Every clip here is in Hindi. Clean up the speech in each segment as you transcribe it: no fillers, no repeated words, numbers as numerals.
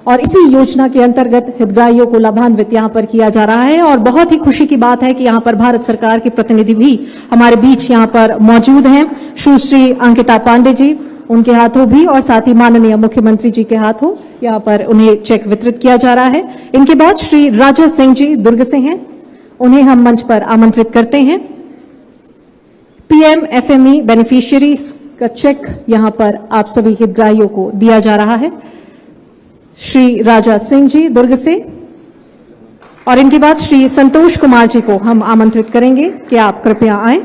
और इसी योजना के अंतर्गत हितग्राहियों को लाभान्वित यहां पर किया जा रहा है। और बहुत ही खुशी की बात है कि यहां पर भारत सरकार के प्रतिनिधि भी हमारे बीच यहां पर मौजूद हैं। सुश्री अंकिता पांडे जी, उनके हाथों भी और साथ ही माननीय मुख्यमंत्री जी के हाथों यहां पर उन्हें चेक वितरित किया जा रहा है। इनके बाद श्री राजा सिंह जी दुर्ग से हैं, उन्हें हम मंच पर आमंत्रित करते हैं। PMFME बेनिफिशियरीज का चेक यहां पर आप सभी हितग्राहियों को दिया जा रहा है। श्री राजा सिंह जी दुर्ग से, और इनके बाद श्री संतोष कुमार जी को हम आमंत्रित करेंगे कि आप कृपया आएं।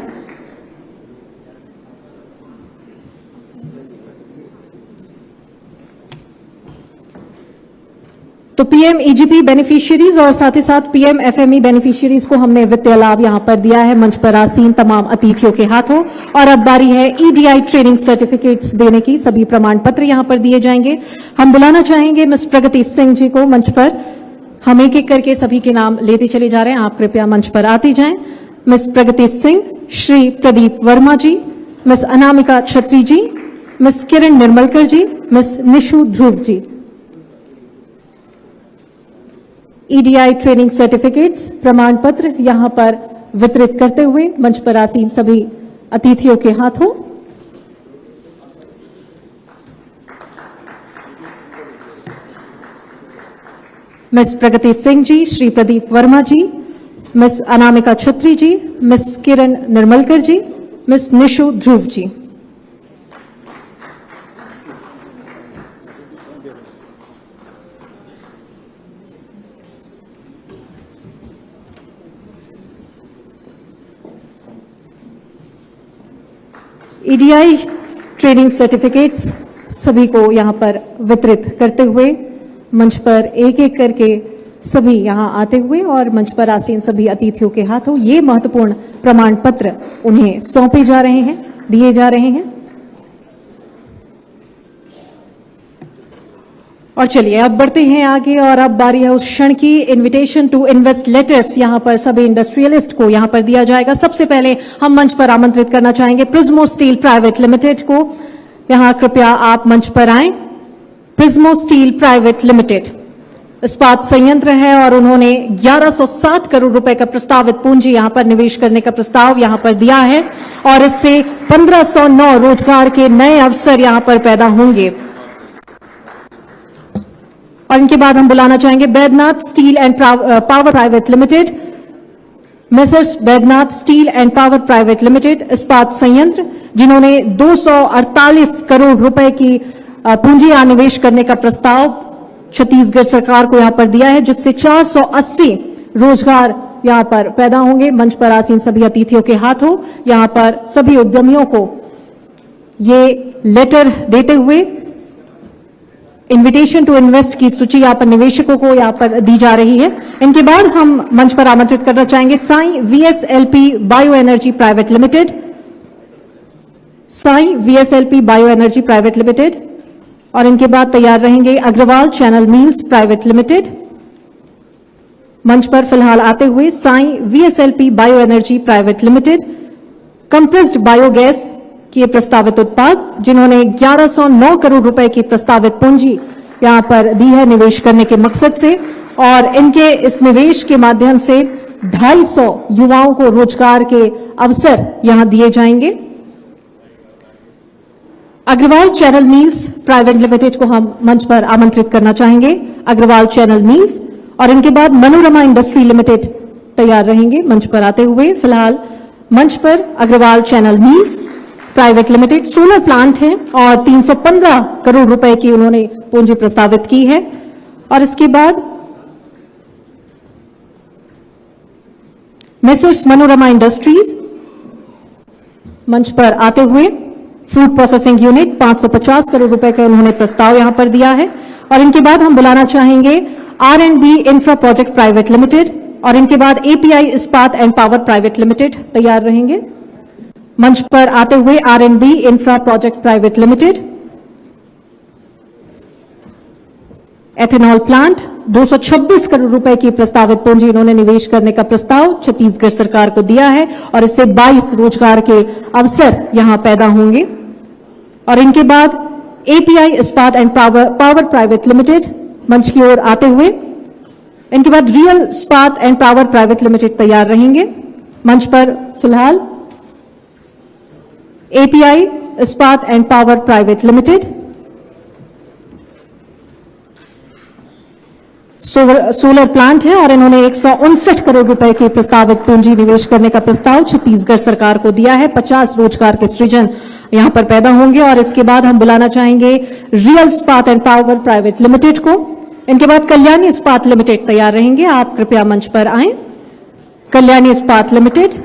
तो PMEGP बेनिफिशियरीज और साथ ही साथ PMFME बेनिफिशियरीज को हमने वित्तीय लाभ यहां पर दिया है मंच पर आसीन तमाम अतिथियों के हाथों। और अब बारी है EDI ट्रेनिंग सर्टिफिकेट्स देने की। सभी प्रमाण पत्र यहां पर दिए जाएंगे। हम बुलाना चाहेंगे मिस प्रगति सिंह जी को मंच पर। हम एक एक करके सभी के नाम लेते चले जा रहे हैं, आप कृपया मंच पर आती जाएं। मिस प्रगति सिंह, श्री प्रदीप वर्मा जी, मिस अनामिका छत्री जी, मिस किरण निर्मलकर जी, miss Nishu Dhruv ji. EDI training certificates प्रमाण पत्र यहां पर वितरित करते हुए मंच पर आसीन सभी अतिथियों के हाथों। मिस प्रगति सिंह जी, श्री प्रदीप वर्मा जी, मिस अनामिका छत्री जी, मिस किरण निर्मलकर जी, miss Nishu Dhruv ji. EDI training certificates सभी को यहां पर वितरित करते हुए मंच पर एक एक करके सभी यहां आते हुए और मंच पर आसीन सभी अतिथियों के हाथों ये महत्वपूर्ण प्रमाण पत्र उन्हें सौंपे जा रहे हैं, दिए जा रहे हैं। और चलिए अब बढ़ते हैं आगे, और अब बारी है उस क्षण की। इनविटेशन टू इन्वेस्ट लेटर्स यहां पर सभी इंडस्ट्रियलिस्ट को यहां पर दिया जाएगा। सबसे पहले हम मंच पर आमंत्रित करना चाहेंगे प्रिज्मो स्टील प्राइवेट लिमिटेड को। यहां कृपया आप मंच पर आएं। प्रिज्मो स्टील प्राइवेट लिमिटेड इस्पात संयंत्र है और उन्होंने 1107 करोड़ रुपए का प्रस्तावित पूंजी यहां पर निवेश करने का प्रस्ताव यहां पर दिया है, और इससे 1509 रोजगार के नए अवसर यहां पर पैदा होंगे। और इनके बाद हम बुलाना चाहेंगे Baidyanath steel and power private limited. Messrs Baidyanath steel and power private limited इस्पात संयंत्र, जिन्होंने 248 करोड़ रुपए की पूंजी यहां निवेश करने का प्रस्ताव छत्तीसगढ़ सरकार को यहां पर दिया है, जिससे 480 रोजगार यहां पर पैदा होंगे। मंच पर आसीन सभी अतिथियों के हाथों यहां पर सभी उद्यमियों को ये लेटर देते हुए इन्विटेशन टू इन्वेस्ट की सूची यहां पर निवेशकों को यहां पर दी जा रही है। इनके बाद हम मंच पर आमंत्रित करना चाहेंगे Sai VSLP bio energy private limited. Sai VSLP bio energy private limited, और इनके बाद तैयार रहेंगे Agarwal channel mills private limited. मंच पर फिलहाल आते हुए Sai VSLP bio energy private limited compressed biogas के प्रस्तावित उत्पाद, जिन्होंने 1109 करोड़ रुपए की प्रस्तावित पूंजी यहां पर दी है निवेश करने के मकसद से, और इनके इस निवेश के माध्यम से 250 युवाओं को रोजगार के अवसर यहां दिए जाएंगे। Agarwal channel mills private limited को हम मंच पर आमंत्रित करना चाहेंगे। अग्रवाल चैनल मिल्स, और इनके बाद मनोरमा इंडस्ट्री लिमिटेड तैयार रहेंगे मंच पर आते हुए। फिलहाल मंच पर Agarwal channel mills private limited solar plant है और 315 करोड़ रुपए की उन्होंने पूंजी प्रस्तावित की है। और इसके बाद मेसर्स मनोरमा इंडस्ट्रीज मंच पर आते हुए फूड प्रोसेसिंग यूनिट 550 करोड़ रुपए का उन्होंने प्रस्ताव यहां पर दिया है। और इनके बाद हम बुलाना चाहेंगे R&B infra project private limited, और इनके बाद API इस्पात एंड पावर प्राइवेट लिमिटेड तैयार रहेंगे। मंच पर आते हुए R&B infra project private limited. Ethanol plant 226 crore रुपए की प्रस्तावित पूंजी इन्होंने निवेश करने का प्रस्ताव छत्तीसगढ़ सरकार को दिया है, और इससे 22 रोजगार के अवसर यहां पैदा होंगे। और इनके बाद API इस्पात एंड पावर प्राइवेट लिमिटेड मंच की ओर आते हुए। इनके बाद real Ispat and power private limited तैयार रहेंगे। मंच पर फिलहाल एपीआई इस्पात and power private limited, solar plant है और इन्होंने 159 करोड़ रुपए के प्रस्तावित पूंजी निवेश करने का प्रस्ताव छत्तीसगढ़ सरकार को दिया है। 50 रोजगार के सृजन यहां पर पैदा होंगे। और इसके बाद हम बुलाना चाहेंगे real Ispat and power private limited को। इनके बाद कल्याणी इस्पात लिमिटेड तैयार रहेंगे। आप कृपया मंच पर आएं। Kalyani Ispat limited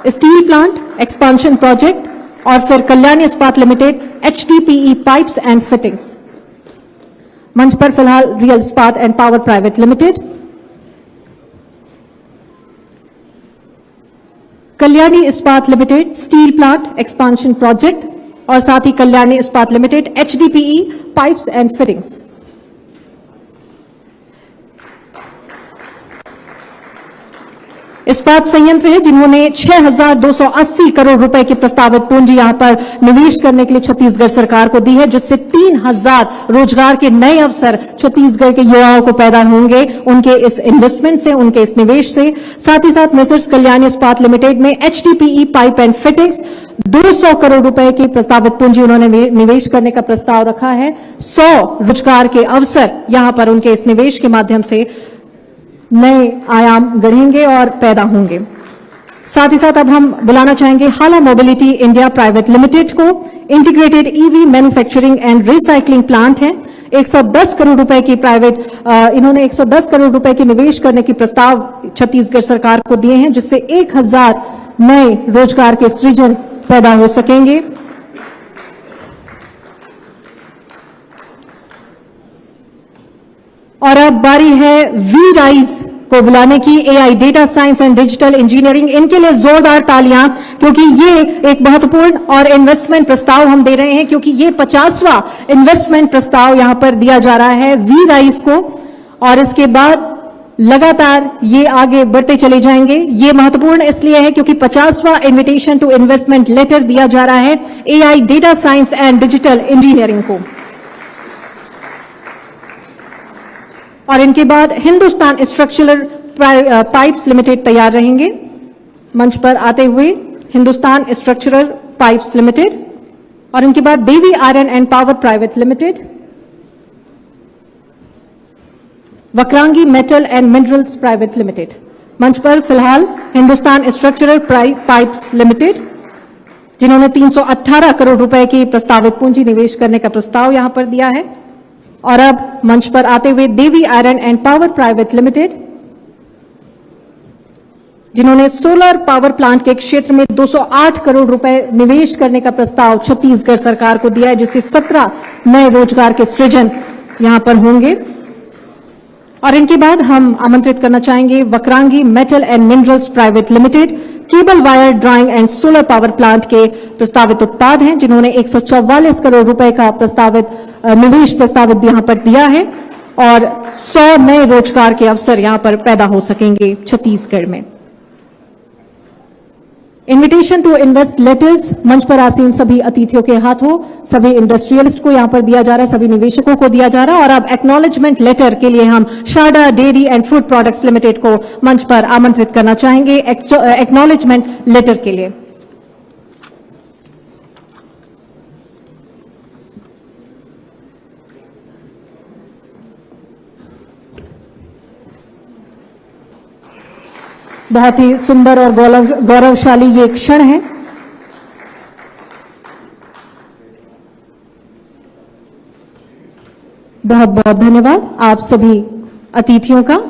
steel plant expansion project, और फिर Kalyani Ispat limited HDPE pipes and fittings. मंच पर फिलहाल real Ispat and power private limited, Kalyani Ispat limited steel plant expansion project, और साथ ही Kalyani Ispat limited HDPE pipes and fittings. इस्पात संयंत्र है जिन्होंने 6,280 करोड़ रुपए की प्रस्तावित पूंजी यहां पर निवेश करने के लिए छत्तीसगढ़ सरकार को दी है, जिससे 3,000 रोजगार के नए अवसर छत्तीसगढ़ के युवाओं को पैदा होंगे उनके इस इन्वेस्टमेंट से, उनके इस निवेश से। साथ ही साथ मेसर्स कल्याणी इस्पात लिमिटेड में HDPE pipe and fittings 200 crore रुपए की प्रस्तावित पूंजी उन्होंने निवेश करने का प्रस्ताव रखा है। 100 रोजगार के अवसर यहां पर उनके इस निवेश के माध्यम से नए आयाम गढ़ेंगे और पैदा होंगे। साथ ही साथ अब हम बुलाना चाहेंगे हाला मोबिलिटी इंडिया प्राइवेट लिमिटेड को। Integrated EV manufacturing and recycling plant है। 110 करोड़ रुपए की इन्होंने 110 करोड़ रुपए की निवेश करने की प्रस्ताव छत्तीसगढ़ सरकार को दिए हैं, जिससे 1,000 नए रोजगार के सृजन पैदा हो सकेंगे। और अब बारी है वी राइज को बुलाने की, AI data science and digital engineering. इनके लिए जोरदार तालियां, क्योंकि ये एक महत्वपूर्ण और इन्वेस्टमेंट प्रस्ताव हम दे रहे हैं, क्योंकि ये 50वां इन्वेस्टमेंट प्रस्ताव यहां पर दिया जा रहा है वी राइज को। और इसके बाद लगातार ये आगे बढ़ते चले जाएंगे। ये महत्वपूर्ण इसलिए है क्योंकि 50वां इन्विटेशन टू इन्वेस्टमेंट लेटर दिया जा रहा है AI data science and digital engineering को। और इनके बाद हिंदुस्तान स्ट्रक्चरल पाइप्स लिमिटेड तैयार रहेंगे। मंच पर आते हुए हिंदुस्तान स्ट्रक्चरल पाइप्स लिमिटेड, और इनके बाद Devi iron and power private limited, Vakrangi metal and minerals private limited. मंच पर फिलहाल हिंदुस्तान स्ट्रक्चरल पाइप्स लिमिटेड, जिन्होंने 318 करोड़ रुपए की प्रस्तावित पूंजी निवेश करने का प्रस्ताव यहां पर दिया है। और अब मंच पर आते हुए Devi iron and power private limited, जिन्होंने सोलर पावर प्लांट के क्षेत्र में 208 करोड़ रुपए निवेश करने का प्रस्ताव छत्तीसगढ़ सरकार को दिया है, जिससे 17 नए रोजगार के सृजन यहां पर होंगे। और इनके बाद हम आमंत्रित करना चाहेंगे Vakrangee metal and minerals private limited, cable wire drawing and solar power plant के प्रस्तावित उत्पाद हैं, जिन्होंने 144 करोड़ रुपए का निवेश प्रस्तावित यहां पर दिया है। और 100 नए रोजगार के अवसर यहां पर पैदा हो सकेंगे छत्तीसगढ़ में। इन्विटेशन टू इन्वेस्ट लेटर्स मंच पर आसीन सभी अतिथियों के हाथों सभी इंडस्ट्रियलिस्ट को यहां पर दिया जा रहा है, सभी निवेशकों को दिया जा रहा है। और अब एक्नॉलेजमेंट लेटर के लिए हम Sharda dairy and food products limited को मंच पर आमंत्रित करना चाहेंगे एक्नॉलेजमेंट लेटर के लिए। बहुत ही सुंदर और गौरवशाली ये क्षण है। बहुत बहुत धन्यवाद आप सभी अतिथियों का।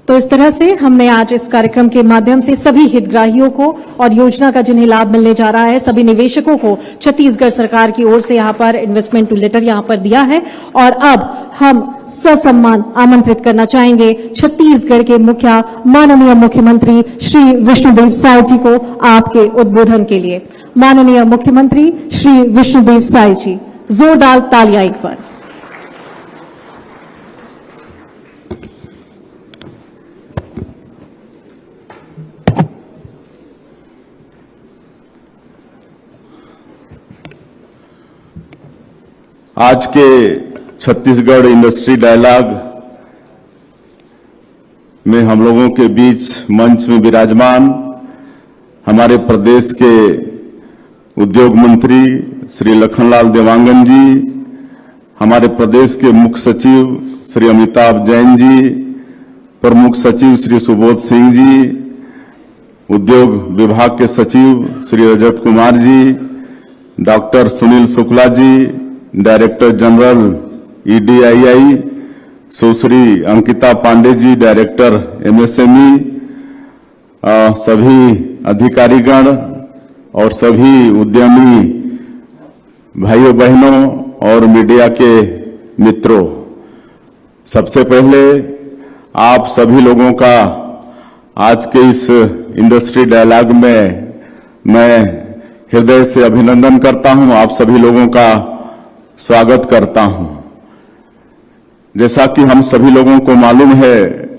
तो इस तरह से हमने आज इस कार्यक्रम के माध्यम से सभी हितग्राहियों को और योजना का जिन्हें लाभ मिलने जा रहा है, सभी निवेशकों को छत्तीसगढ़ सरकार की ओर से यहां पर इन्वेस्टमेंट टू लेटर यहां पर दिया है। और अब हम ससम्मान आमंत्रित करना चाहेंगे छत्तीसगढ़ के माननीय मुख्यमंत्री श्री विष्णुदेव साय जी को आपके उद्बोधन के लिए। माननीय मुख्यमंत्री श्री विष्णुदेव साय जी, जोरदार तालियां एक बार। आज के छत्तीसगढ़ इंडस्ट्री डायलॉग में हम लोगों के बीच मंच में विराजमान हमारे प्रदेश के उद्योग मंत्री श्री लखनलाल देवांगन जी, हमारे प्रदेश के मुख्य सचिव श्री अमिताभ जैन जी, प्रमुख सचिव श्री सुबोध सिंह जी, उद्योग विभाग के सचिव Shri Rajat Kumar ji, doctor Sunil Shukla ji, director general EDII, सुश्री अंकिता पांडे जी, डायरेक्टर MSME, सभी अधिकारीगण और सभी उद्यमी भाइयों बहनों और मीडिया के मित्रों, सबसे पहले आप सभी लोगों का आज के इस इंडस्ट्री डायलॉग में मैं हृदय से अभिनंदन करता हूं, आप सभी लोगों का स्वागत करता हूं। जैसा कि हम सभी लोगों को मालूम है,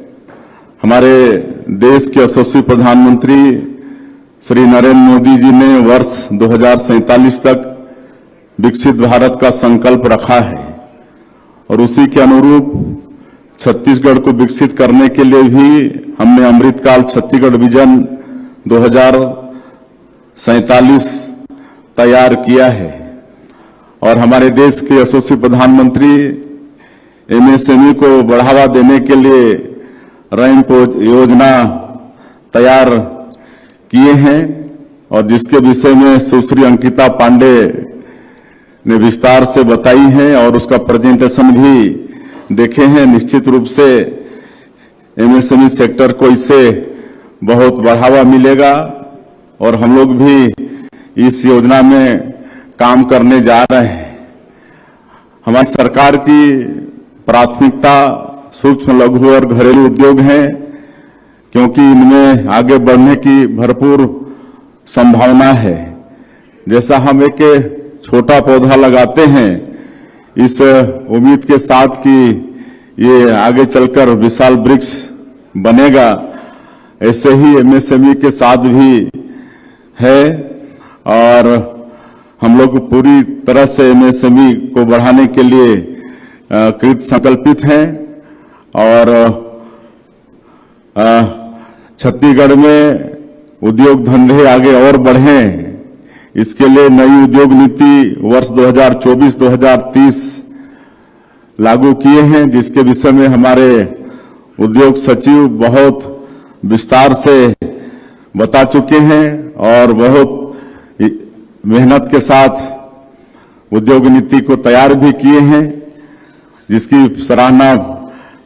हमारे देश के यशस्वी प्रधानमंत्री श्री नरेंद्र मोदी जी ने वर्ष 2047 तक विकसित भारत का संकल्प रखा है और उसी के अनुरूप छत्तीसगढ़ को विकसित करने के लिए भी हमने अमृतकाल छत्तीसगढ़ विजन 2047 तैयार किया है और हमारे देश के यशस्वी प्रधानमंत्री MSME को बढ़ावा देने के लिए रैंप योजना तैयार किए हैं और जिसके विषय में सुश्री अंकिता पांडे ने विस्तार से बताई है और उसका प्रेजेंटेशन भी देखे हैं। निश्चित रूप से MSME सेक्टर को इससे बहुत बढ़ावा मिलेगा और हम लोग भी इस योजना में काम करने जा रहे हैं। हमारी सरकार की प्राथमिकता सूक्ष्म, लघु और घरेलू उद्योग हैं क्योंकि इनमें आगे बढ़ने की भरपूर संभावना है। जैसा हम एक छोटा पौधा लगाते हैं इस उम्मीद के साथ कि ये आगे चलकर विशाल वृक्ष बनेगा, ऐसे ही MSME के साथ भी है और हम लोग पूरी तरह से MSME को बढ़ाने के लिए कृत संकल्पित हैं और छत्तीसगढ़ में उद्योग धंधे आगे और बढ़ें, इसके लिए नई उद्योग नीति वर्ष 2024-2030 लागू किए हैं, जिसके विषय में हमारे उद्योग सचिव बहुत विस्तार से बता चुके हैं और बहुत मेहनत के साथ उद्योग नीति को तैयार भी किए हैं, जिसकी सराहना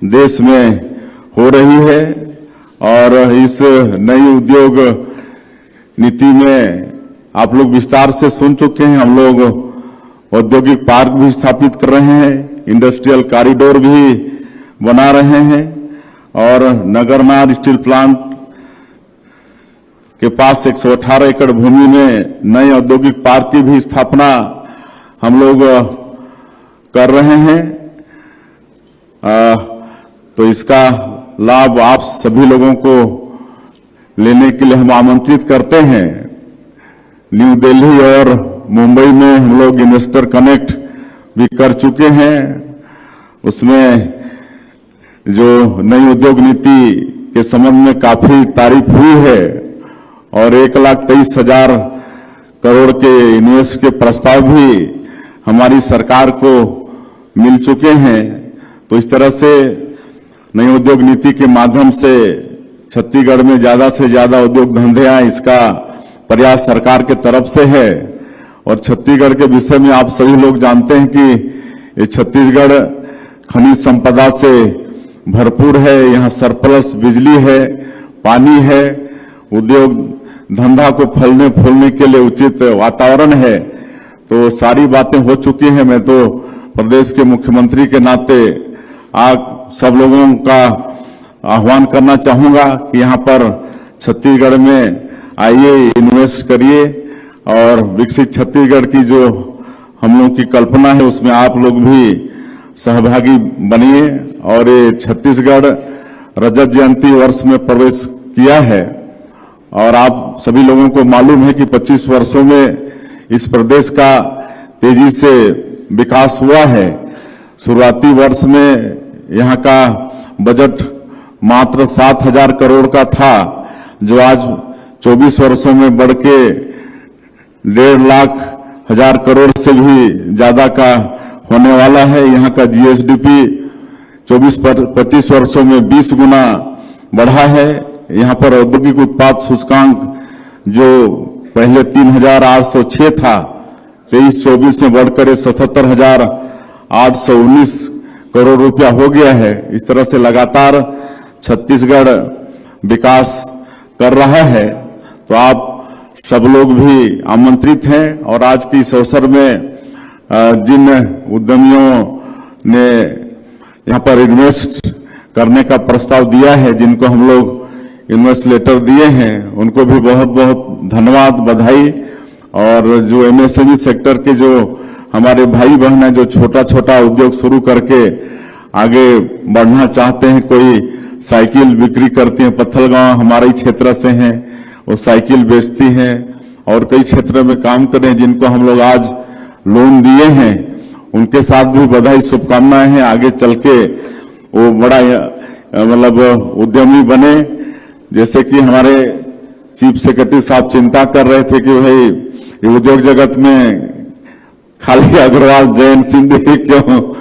देश में हो रही है। और इस नई उद्योग नीति में आप लोग विस्तार से सुन चुके हैं, हम लोग औद्योगिक पार्क भी स्थापित कर रहे हैं, इंडस्ट्रियल कॉरिडोर भी बना रहे हैं और नगरनार स्टील प्लांट के पास 118 एकड़ भूमि में नए औद्योगिक पार्क की भी स्थापना हम लोग कर रहे हैं। तो इसका लाभ आप सभी लोगों को लेने के लिए हम आमंत्रित करते हैं। न्यू दिल्ली और मुंबई में हम लोग इन्वेस्टर कनेक्ट भी कर चुके हैं। उसमें जो नई उद्योग नीति के संबंध में काफी तारीफ हुई है और 1,23,000 करोड़ के इन्वेस्ट के प्रस्ताव भी हमारी सरकार को मिल चुके हैं। तो इस तरह से नई उद्योग नीति के माध्यम से छत्तीसगढ़ में ज्यादा से ज्यादा उद्योग धंधे आए, इसका प्रयास सरकार के तरफ से है। और छत्तीसगढ़ के विषय में आप सभी लोग जानते हैं कि ये छत्तीसगढ़ खनिज संपदा से भरपूर है, यहाँ सरप्लस बिजली है, पानी है, उद्योग धंधा को फलने फूलने के लिए उचित वातावरण है। तो सारी बातें हो चुकी हैं। मैं तो प्रदेश के मुख्यमंत्री के नाते आप सब लोगों का आह्वान करना चाहूंगा कि यहाँ पर छत्तीसगढ़ में आइए, इन्वेस्ट करिए और विकसित छत्तीसगढ़ की जो हम लोगों की कल्पना है उसमें आप लोग भी सहभागी बनिए। और ये छत्तीसगढ़ रजत जयंती वर्ष में प्रवेश किया है और आप सभी लोगों को मालूम है कि 25 वर्षों में इस प्रदेश का तेजी से विकास हुआ है। शुरुआती वर्ष में यहाँ का बजट मात्र 7,000 करोड़ का था, जो आज 24 वर्षों में बढ़ के 1.5 लाख करोड़ से भी ज्यादा का होने वाला है। यहाँ का जीएसडीपी 24-25 वर्षों में 20 गुना बढ़ा है। यहाँ पर औद्योगिक उत्पाद सूचकांक जो पहले 3,806 था, 23-24 में बढ़कर 77,819 करोड़ रुपया हो गया है। इस तरह से लगातार छत्तीसगढ़ विकास कर रहा है। तो आप सब लोग भी आमंत्रित हैं और आज के इस अवसर में जिन उद्यमियों ने यहाँ पर इन्वेस्ट करने का प्रस्ताव दिया है, जिनको हम लोग इन्वेस्ट लेटर दिए हैं, उनको भी बहुत बहुत धन्यवाद, बधाई। और जो एमएसएमई सेक्टर के जो हमारे भाई बहन हैं, जो छोटा छोटा उद्योग शुरू करके आगे बढ़ना चाहते हैं, कोई साइकिल बिक्री करती हैं, पत्थलगांव हमारे ही क्षेत्र से हैं, वो साइकिल बेचती हैं और कई क्षेत्र में काम कर रहे हैं, जिनको हम लोग आज लोन दिए हैं, उनके साथ भी बधाई, शुभकामनाएं हैं। आगे चल के वो बड़ा मतलब उद्यमी बने। जैसे कि हमारे चीफ सेक्रेटरी साहब चिंता कर रहे थे कि भाई ये उद्योग जगत में खाली अग्रवाल, जैन, सिंधे क्यों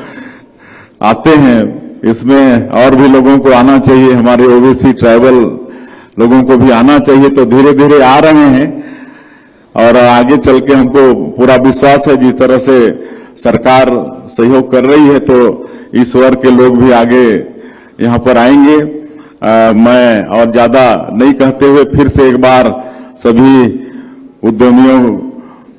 आते हैं, इसमें और भी लोगों को आना चाहिए, हमारे ओबीसी ट्राइबल लोगों को भी आना चाहिए। तो धीरे धीरे आ रहे हैं और आगे चल के हमको पूरा विश्वास है, जिस तरह से सरकार सहयोग कर रही है, तो इस वर्ग के लोग भी आगे यहाँ पर आएंगे। मैं और ज्यादा नहीं कहते हुए फिर से एक बार सभी उद्यमियों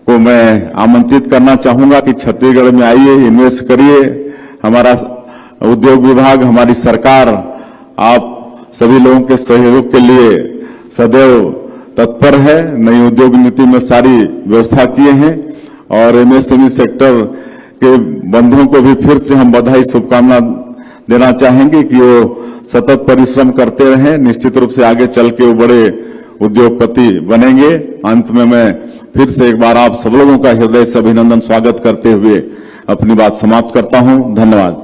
को मैं आमंत्रित करना चाहूंगा कि छत्तीसगढ़ में आइए, इन्वेस्ट करिए। हमारा उद्योग विभाग, हमारी सरकार आप सभी लोगों के सहयोग के लिए सदैव तत्पर है। नई उद्योग नीति में सारी व्यवस्था किए हैं और एमएसएमई सेक्टर के बंधुओं को भी फिर से हम बधाई, शुभकामना देना चाहेंगे कि वो सतत परिश्रम करते रहें। निश्चित रूप से आगे चल के वो बड़े उद्योगपति बनेंगे। अंत में मैं फिर से एक बार आप सब लोगों का हृदय से अभिनंदन, स्वागत करते हुए अपनी बात समाप्त करता हूं। धन्यवाद।